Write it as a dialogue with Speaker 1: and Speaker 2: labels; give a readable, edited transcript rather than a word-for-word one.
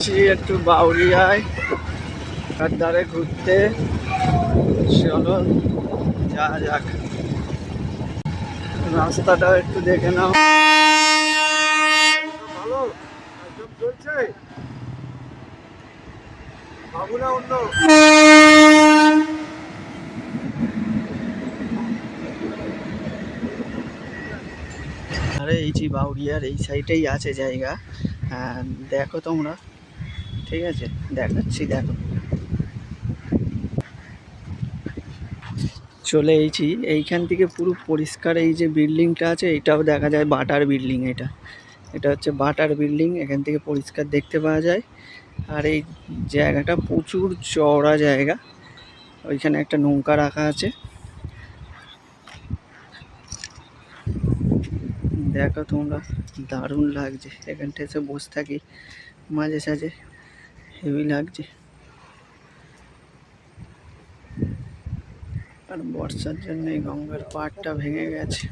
Speaker 1: একটু বাউরিয়ায় তার ধারে ঘুরতে, চলো যা যাক। রাস্তাটা একটু দেখে নাও। ভালো একদম চলছে বাবু না অন্য। আরে এই যে বাউরিয়ার এই সাইডেই আছে জায়গা। হ্যাঁ দেখো তোমরা, ঠিক আছে দেখাচ্ছি, দেখো চলে এসেছি। এইখান থেকে পুরো পরিষ্কার এই যে বিল্ডিংটা আছে এটাও দেখা যায় বাটার বিল্ডিং। এটা হচ্ছে বাটার বিল্ডিং, এখান থেকে পরিষ্কার দেখতে পাওয়া যায়। আর এই জায়গাটা প্রচুর চওড়া জায়গা, ওইখানে একটা নৌকা রাখা আছে, দেখো তোমরা দারুণ লাগছে। এখানটা এসে বসে থাকি মাঝে সাঝে, হেভি লাগছে। আর বর্ষার জন্য এই গঙ্গার পাড়টা ভেঙে গেছে।